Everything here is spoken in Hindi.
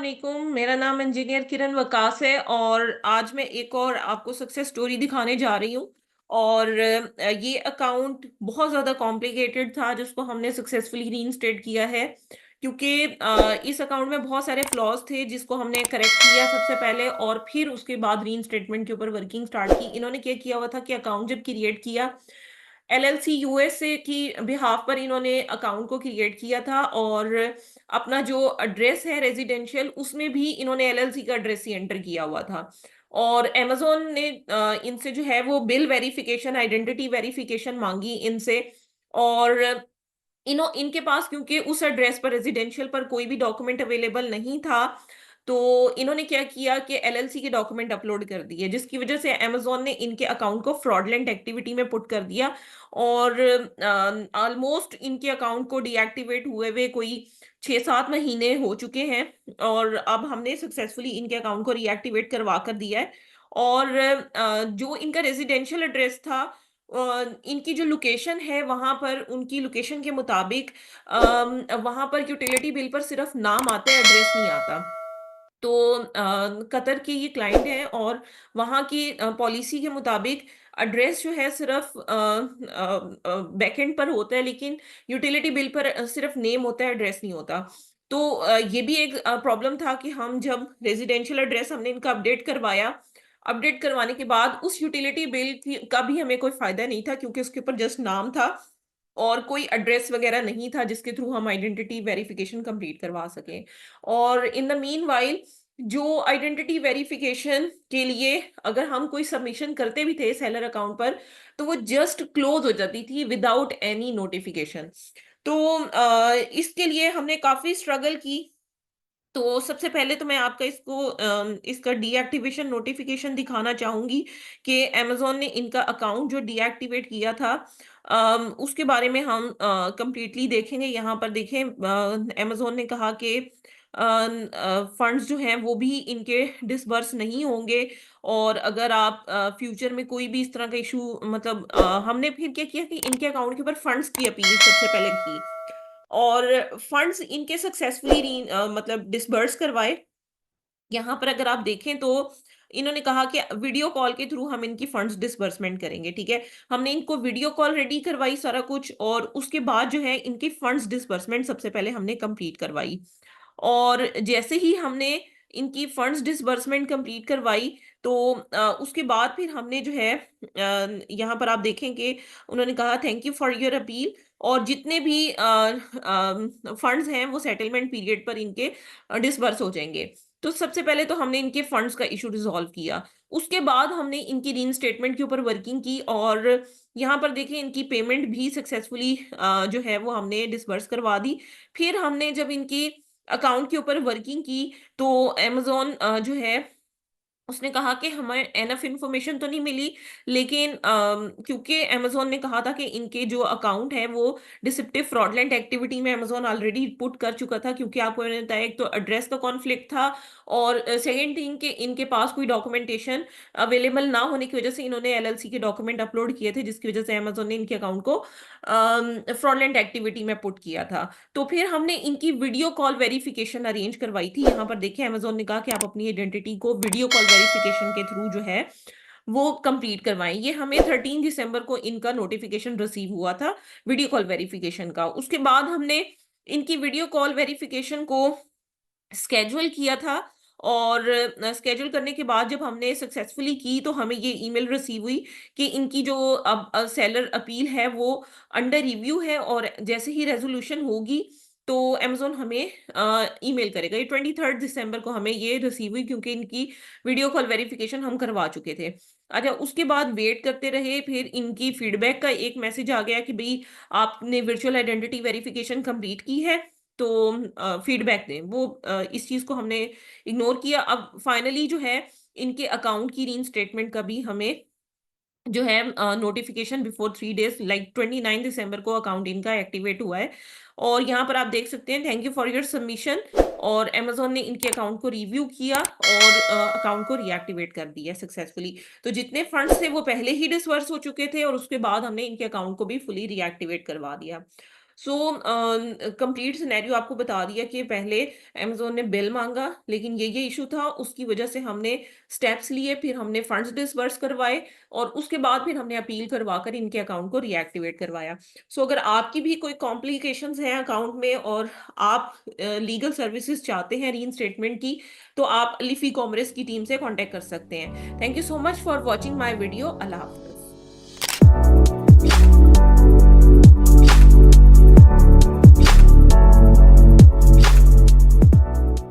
वालेकुम। मेरा नाम इंजीनियर किरण वकास है और आज मैं एक और आपको सक्सेस स्टोरी दिखाने जा रही हूँ। और ये अकाउंट बहुत ज़्यादा कॉम्प्लिकेटेड था जिसको हमने सक्सेसफुली रीइंस्टेट किया है, क्योंकि इस अकाउंट में बहुत सारे फ्लॉज थे जिसको हमने करेक्ट किया सबसे पहले और फिर उसके बाद रीइंस्टेटमेंट के ऊपर वर्किंग स्टार्ट की। इन्होंने क्या किया हुआ था कि अकाउंट जब क्रिएट किया, एलएलसी यूएसए की बिहाफ पर इन्होंने अकाउंट को क्रिएट किया था और अपना जो एड्रेस है रेजिडेंशियल, उसमें भी इन्होंने एलएलसी का एड्रेस ही एंटर किया हुआ था। और अमेज़न ने इनसे जो है वो बिल वेरिफिकेशन, आइडेंटिटी वेरिफिकेशन माँगी इनसे। और इनके पास क्योंकि उस एड्रेस पर रेजिडेंशियल पर कोई भी डॉक्यूमेंट अवेलेबल नहीं था, तो इन्होंने क्या किया कि एलएलसी के डॉक्यूमेंट अपलोड कर दिए, जिसकी वजह से अमेज़न ने इनके अकाउंट को फ्रॉडलेंट एक्टिविटी में पुट कर दिया। और ऑलमोस्ट इनके अकाउंट को डीएक्टिवेट हुए हुए कोई 6-7 महीने हो चुके हैं और अब हमने सक्सेसफुली इनके अकाउंट को रीएक्टिवेट करवा कर दिया है। और जो इनका रेजिडेंशियल एड्रेस था, इनकी जो लोकेशन है वहाँ पर उनकी लोकेशन के मुताबिक वहाँ पर यूटिलिटी बिल पर सिर्फ नाम आता है, एड्रेस नहीं आता। तो कतर के ये क्लाइंट हैं और वहाँ की पॉलिसी के मुताबिक एड्रेस जो है सिर्फ बैकएंड पर होता है, लेकिन यूटिलिटी बिल पर सिर्फ नेम होता है, एड्रेस नहीं होता। तो ये भी एक प्रॉब्लम था कि हम जब रेजिडेंशियल एड्रेस हमने इनका अपडेट करवाया, अपडेट करवाने के बाद उस यूटिलिटी बिल की का भी हमें कोई फायदा नहीं था, क्योंकि उसके ऊपर जस्ट नाम था और कोई एड्रेस वगैरह नहीं था जिसके थ्रू हम आइडेंटिटी वेरिफिकेशन कंप्लीट करवा सकें। और इन द मीनवाइल जो आइडेंटिटी वेरिफिकेशन के लिए अगर हम कोई सबमिशन करते भी थे सेलर अकाउंट पर, तो वो जस्ट क्लोज हो जाती थी विदाउट एनी नोटिफिकेशन। तो इसके लिए हमने काफी स्ट्रगल की। तो सबसे पहले तो मैं आपका इसका डीएक्टिवेशन नोटिफिकेशन दिखाना चाहूँगी कि अमेज़न ने इनका अकाउंट जो डीएक्टिवेट किया था, उसके बारे में हम कंप्लीटली देखेंगे। यहाँ पर देखें, अमेज़न ने कहा कि फंड्स जो हैं वो भी इनके डिसबर्स नहीं होंगे। और अगर आप फ्यूचर में कोई भी इस तरह का इश्यू, मतलब हमने फिर क्या किया कि इनके अकाउंट के ऊपर फंड्स की अपील सबसे पहले की और फंड्स इनके सक्सेसफुली मतलब डिसबर्स करवाए। यहाँ पर अगर आप देखें तो इन्होंने कहा कि वीडियो कॉल के थ्रू हम इनकी फंड्स डिसबर्समेंट करेंगे, ठीक है। हमने इनको वीडियो कॉल रेडी करवाई सारा कुछ और उसके बाद जो है इनकी फंड्स डिसबर्समेंट सबसे पहले हमने कंप्लीट करवाई। और जैसे ही हमने इनकी फंड्स डिसबर्समेंट कंप्लीट करवाई, तो उसके बाद फिर हमने जो है यहाँ पर आप देखें कि उन्होंने कहा thank you for your appeal, और जितने भी फंड्स हैं वो सेटलमेंट पीरियड पर इनके डिसबर्स हो जाएंगे। तो सबसे पहले तो हमने इनके फंड्स का इशू रिजॉल्व किया। उसके बाद हमने इनकी रीइंस्टेटमेंट के ऊपर वर्किंग की और यहाँ पर देखिए इनकी पेमेंट भी सक्सेसफुली जो है वो हमने डिसबर्स करवा दी। फिर हमने जब इनकी अकाउंट के ऊपर वर्किंग की, तो अमेज़न जो है उसने कहा कि हमें एनफ इन्फॉर्मेशन तो नहीं मिली, लेकिन क्योंकि अमेज़न ने कहा था कि इनके जो अकाउंट है वो डिसेप्टिव फ्रॉडलेंट एक्टिविटी में अमेज़न ऑलरेडी पुट कर चुका था, क्योंकि आपको मैंने बताया एक तो एड्रेस का कॉन्फ्लिक्ट था और सेकंड थिंग कि इनके पास कोई डॉक्यूमेंटेशन अवेलेबल ना होने की वजह से इन्होंने एलएलसी के डॉक्यूमेंट अपलोड किए थे, जिसकी वजह से अमेज़न ने इनके अकाउंट को फ्रॉडलेंट एक्टिविटी में पुट किया था। तो फिर हमने इनकी वीडियो कॉल वेरिफिकेशन अरेंज करवाई थी। यहाँ पर देखिए अमेज़न ने कहा कि आप अपनी आइडेंटिटी को वीडियो कॉल वेरिफिकेशन के थ्रू जो है वो कंप्लीट करवाएँ। ये हमें 13 दिसंबर को इनका नोटिफिकेशन रिसीव हुआ था वीडियो कॉल वेरिफिकेशन का। उसके बाद हमने इनकी वीडियो कॉल वेरिफिकेशन को स्केड्यूल किया था और स्केड्यूल करने के बाद जब हमने सक्सेसफुली की, तो हमें ये ईमेल रिसीव हुई कि इनकी जो अब सेलर अपील है वो अंडर रिव्यू है और जैसे ही रेज़ोल्यूशन होगी तो अमेज़न हमें ईमेल करेगा। ये 23 दिसंबर को हमें ये रिसीव हुई, क्योंकि इनकी वीडियो कॉल वेरिफिकेशन हम करवा चुके थे। अच्छा, उसके बाद वेट करते रहे, फिर इनकी फीडबैक का एक मैसेज आ गया कि भई आपने वर्चुअल आइडेंटिटी वेरिफिकेशन कंप्लीट की है, तो फीडबैक दें। वो इस चीज़ को हमने इग्नोर किया। अब फाइनली जो है इनके अकाउंट की रीइंस्टेटमेंट का भी हमें जो है नोटिफिकेशन बिफोर 3 डेज़ लाइक 29 दिसंबर को अकाउंट इनका एक्टिवेट हुआ है। और यहाँ पर आप देख सकते हैं thank you for your submission, और अमेज़न ने इनके अकाउंट को रिव्यू किया और अकाउंट को रीएक्टिवेट कर दिया सक्सेसफुली। तो जितने फंड्स थे वो पहले ही डिसबर्स हो चुके थे और उसके बाद हमने इनके अकाउंट को भी फुली रीएक्टिवेट करवा दिया। सो कंप्लीट सिनेरियो आपको बता दिया कि पहले अमेज़न ने बिल माँगा, लेकिन ये इश्यू था, उसकी वजह से हमने स्टेप्स लिए, फिर हमने फंड्स डिसबर्स करवाए और उसके बाद फिर हमने अपील करवा कर इनके अकाउंट को रीएक्टिवेट करवाया। सो अगर आपकी भी कोई कॉम्प्लिकेशंस हैं अकाउंट में और आप लीगल सर्विसेज़ चाहते हैं रीइंस्टेटमेंट की, तो आप लिफ़ ई-कॉमर्स की टीम से कॉन्टैक्ट कर सकते हैं। Thank you so much for watching my video. अल्लाह हाफ़िज़।